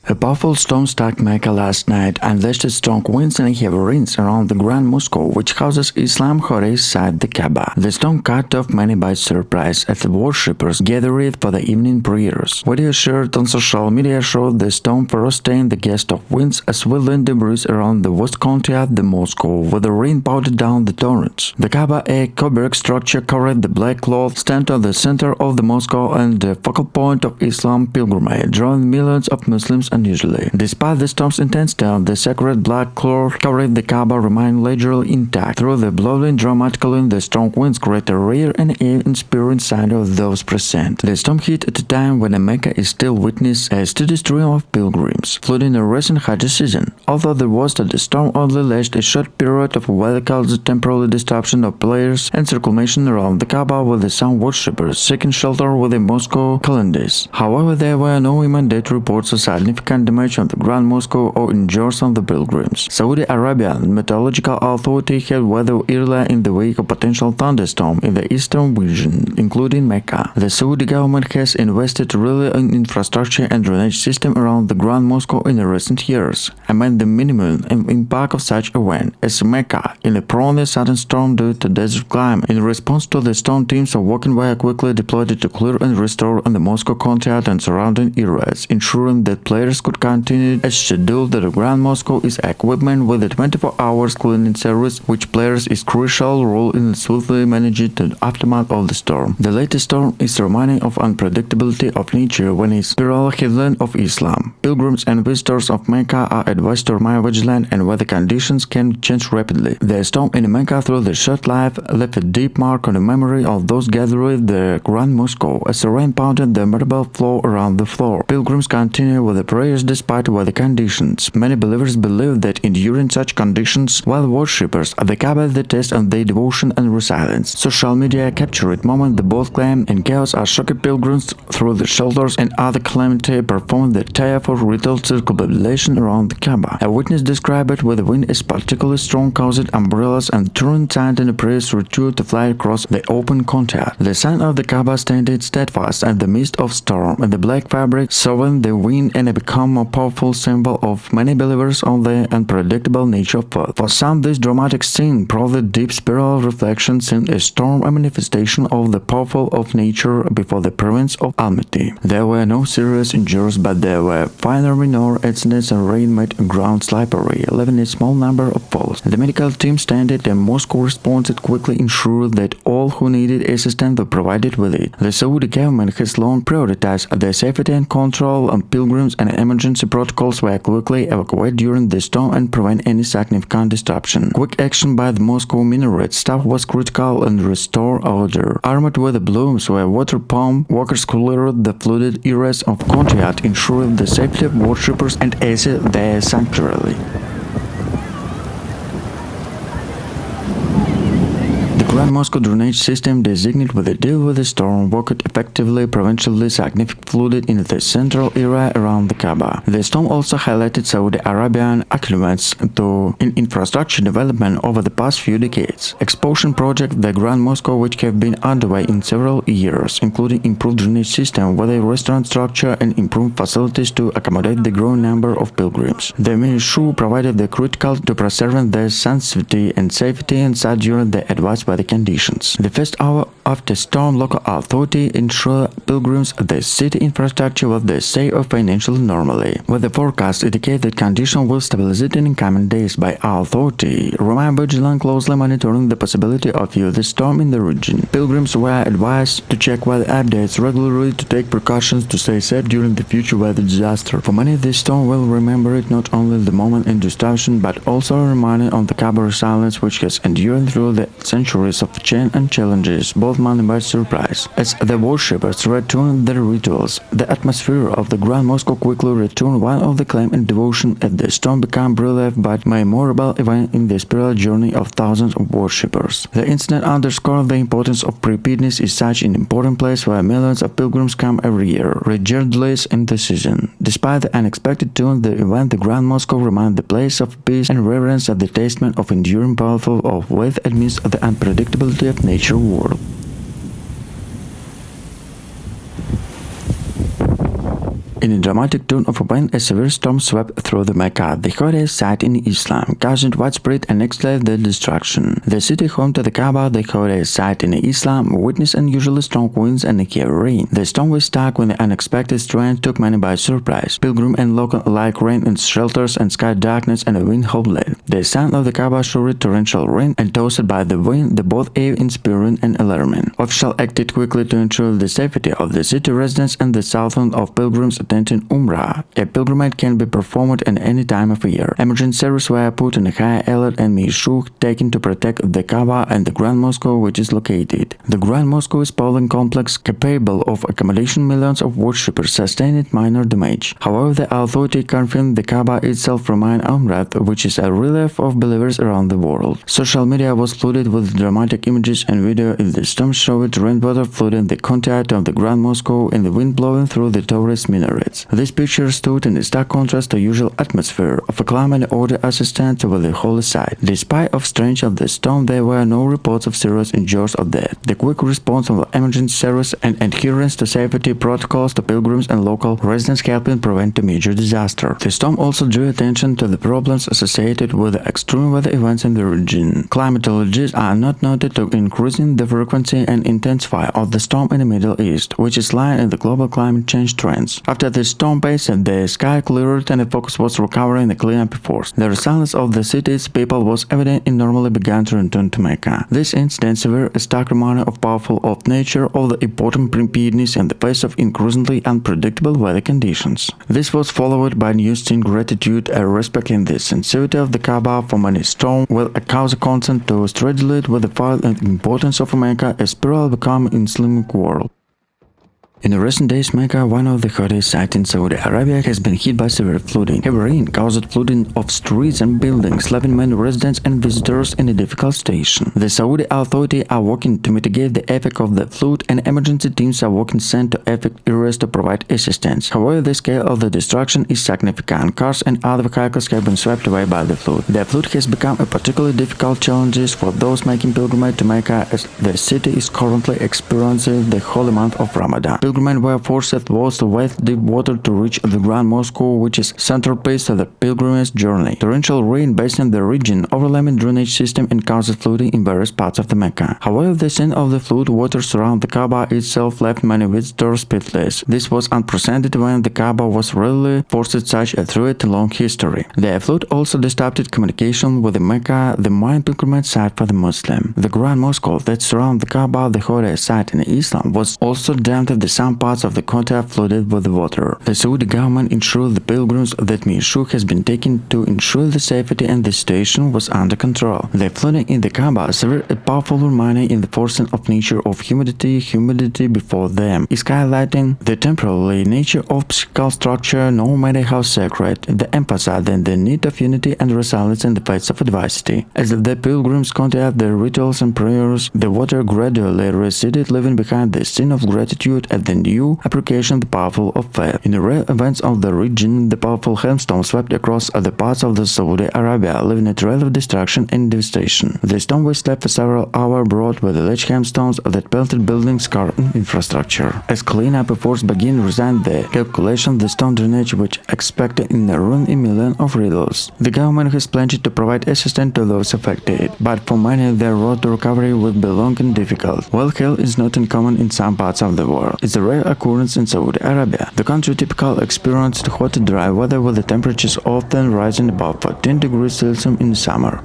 A powerful storm struck Mecca last night and lashed strong winds and heavy rains around the Grand Mosque, which houses Islamic holidays inside the Kaaba. The storm cut off many by surprise as the worshippers gathered for the evening prayers. Videos shared on social media showed the storm devastating the gust of winds as well as debris around the west courtyard of the mosque, with the rain powdered down the torrents. The Kaaba, a cuboid structure covered the black cloth, stands at the center of the mosque and the focal point of Islam pilgrimage, drawing millions of Muslims unusually. Despite the storm's intensity, the sacred black cloth covering the Kaaba remained largely intact. Through the blowing dramatically, the strong winds created a rare and inspiring sight of those present. The storm hit at a time when Mecca is still witness a steady stream of pilgrims, flooding the recent Hajj season. Although the worst of the storm only lasted a short period of what caused temporary disruption of prayers and circulation around the Kaaba, with some worshippers seeking shelter within mosque colonnades. However, there were no immediate reports of significant damage on the Grand Mosque or injuries on the pilgrims. Saudi Arabian Meteorological Authority had weather earlier in the week of potential thunderstorm in the eastern region, including Mecca. The Saudi government has invested really in infrastructure and drainage system around the Grand Mosque in recent years, amid the minimum impact of such event as Mecca in a prone sudden storm due to desert climate. In response to the storm, teams of working were quickly deployed to clear and restore the mosque courtyard and surrounding areas, ensuring that players could continue as scheduled. The Grand Mosque is equipped with a 24 hours cleaning service, which plays a crucial role in swiftly managing the aftermath of the storm. The latest storm is reminding of unpredictability of nature when it's spiral headland of Islam. Pilgrims and visitors of Mecca are advised to remain vigilant and weather conditions can change rapidly. The storm in Mecca through the short life left a deep mark on the memory of those gathered at the Grand Mosque as the rain pounded the marble floor around the floor. Pilgrims continue with the prayers despite weather conditions. Many believers believe that enduring such conditions while worshippers at the Kaaba the test of their devotion and resilience. Social media captured moments that both claim and chaos are shocked pilgrims through the shelters and other calamity performed the tire for ritual circumambulation around the Kaaba. A witness described it with the wind as particularly strong, caused umbrellas and turned sand and prayers returned to fly across the open courtyard. The sign of the Kaaba standing steadfast in the midst of storm, and the black fabric surveying the wind and become a powerful symbol of many believers on the unpredictable nature of earth. For some, this dramatic scene proved deep spiritual reflection, seemed a storm, a manifestation of the powerful of nature before the presence of Almighty. There were no serious injuries, but there were minor accidents and rain made ground slippery, leaving a small number of falls. The medical team standing at the mosque responded quickly, ensured that all who needed assistance were provided with it. The Saudi government has long prioritized the safety and control of pilgrims, and emergency protocols were quickly evacuated during the storm and prevent any significant disruption. Quick action by the Moscow minaret staff was critical and restored order. Armed with blooms were water pump, workers cleared the flooded areas of courtyard, ensuring the safety of worshippers and exit their sanctuary. The Grand Mosque drainage system, designated with a deal with the storm, worked effectively, preventing significant flooding in the central area around the Kaaba. The storm also highlighted Saudi Arabian achievements in infrastructure development over the past few decades. Expansion projects the Grand Mosque, which have been underway in several years, including improved drainage system with a restaurant structure and improved facilities to accommodate the growing number of pilgrims. The ministry provided the critical to preserving their sensitivity and safety and sat during the advised by the conditions. The first hour after storm, local authority ensured pilgrims the city infrastructure was the safe or financially normally. With the forecast indicate that conditions will stabilize in coming days, by authority remain vigilant, closely monitoring the possibility of further storm in the region. Pilgrims were advised to check weather updates regularly to take precautions to stay safe during the future weather disaster. For many, this storm will remember it not only the moment in destruction, but also a reminder of the Kaaba resilience, which has endured through the centuries of change and challenges, both man by surprise. As the worshippers returned their rituals, the atmosphere of the Grand Mosque quickly returned one of the claim and devotion as the storm became brilliant but memorable event in the spiritual journey of thousands of worshippers. The incident underscored the importance of preparedness in such an important place where millions of pilgrims come every year, regardless in the season. Despite the unexpected turn, the event, the Grand Mosque remained the place of peace and reverence, at the testament of enduring powerful of wealth amidst the unpredictability of nature world. In a dramatic turn of events, a severe storm swept through the Mecca, the holiest site in Islam, causing widespread and next-level destruction. The city home to the Kaaba, the holiest site in Islam, witnessed unusually strong winds and heavy rain. The storm was struck when the unexpected strength took many by surprise. Pilgrim and local alike ran in shelters and sky darkness and a wind howled. The sound of the Kaaba showered torrential rain and tossed by the wind, both awe-inspiring and alarming. Officials acted quickly to ensure the safety of the city residents and the thousands of pilgrims attending Umrah. A pilgrimage can be performed at any time of year. Emergency services were put in a high alert and measures taken to protect the Kaaba and the Grand Mosque, which is located. The Grand Mosque is a sprawling complex capable of accommodation millions of worshippers, sustained minor damage. However, the authority confirmed the Kaaba itself remained unwrapped, which is a relief of believers around the world. Social media was flooded with dramatic images and video in the storm showed rainwater flooding the courtyard of the Grand Mosque and the wind blowing through the tourist minarets. This picture stood in stark contrast to the usual atmosphere of acclaim and order assistance over the holy site. Despite of strength of the storm, there were no reports of serious injuries or death. The quick response of the emergency service and adherence to safety protocols to pilgrims and local residents helped prevent a major disaster. The storm also drew attention to the problems associated with the extreme weather events in the region. Climatologists are not noted to increasing the frequency and intensity of the storm in the Middle East, which is lying in the global climate change trends. After the storm passed, the sky cleared and the focus was recovering the cleanup efforts. The resilience of the city's people was evident and normally began to return to Mecca. This incident were a stark reminder of powerful of nature of the important preparedness in the face of increasingly unpredictable weather conditions. This was followed by news in gratitude and respecting the sincerity of the Kaaba from any storm will cause consent to straddle it with the fire and importance of Mecca as spiral become in Islamic world. In recent days, Mecca, one of the hottest sites in Saudi Arabia, has been hit by severe flooding. Heavy rain caused flooding of streets and buildings, leaving many residents and visitors in a difficult station. The Saudi authorities are working to mitigate the effect of the flood, and emergency teams are working sent to affected areas to provide assistance. However, the scale of the destruction is significant. Cars and other vehicles have been swept away by the flood. The flood has become a particularly difficult challenge for those making pilgrimage to Mecca, as the city is currently experiencing the holy month of Ramadan. Pilgrims were forced to wade deep water to reach the Grand Mosque, which is centerpiece of the pilgrimage journey. Torrential rain based in the region overwhelmed drainage system and caused flooding in various parts of the Mecca. However, the scene of the flood waters around the Kaaba itself left many visitors speechless. This was unprecedented when the Kaaba was rarely forced such a through its long history. The flood also disrupted communication with the Mecca, the main pilgrimage site for the Muslim. The Grand Mosque that surrounds the Kaaba, the holiest site in Islam, was also dammed at the some parts of the courtyard flooded with water. The Saudi government ensured the pilgrims that measure has been taken to ensure the safety and the situation was under control. The flooding in the Kaaba served a powerful reminder in the forcing of nature of humidity before them, is highlighting the temporary nature of physical structure no matter how sacred, the emphasizing the need of unity and resilience in the face of adversity. As the pilgrims continued their rituals and prayers, the water gradually receded, leaving behind the scene of gratitude at the new application the powerful of faith. In the rare events of the region, the powerful hailstorm swept across other parts of the Saudi Arabia, leaving a trail of destruction and devastation. The storm was left for several hours, brought with large hailstones that pelted buildings, cars, and infrastructure. As cleanup efforts began, resigned the calculation the storm drainage which expected in the ruin a million of riddles. The government has pledged to provide assistance to those affected, but for many their road to recovery will be long and difficult. While hail is not uncommon in some parts of the world, it's a rare occurrence in Saudi Arabia. The country typically experienced hot dry weather with the temperatures often rising above 14 degrees Celsius in summer.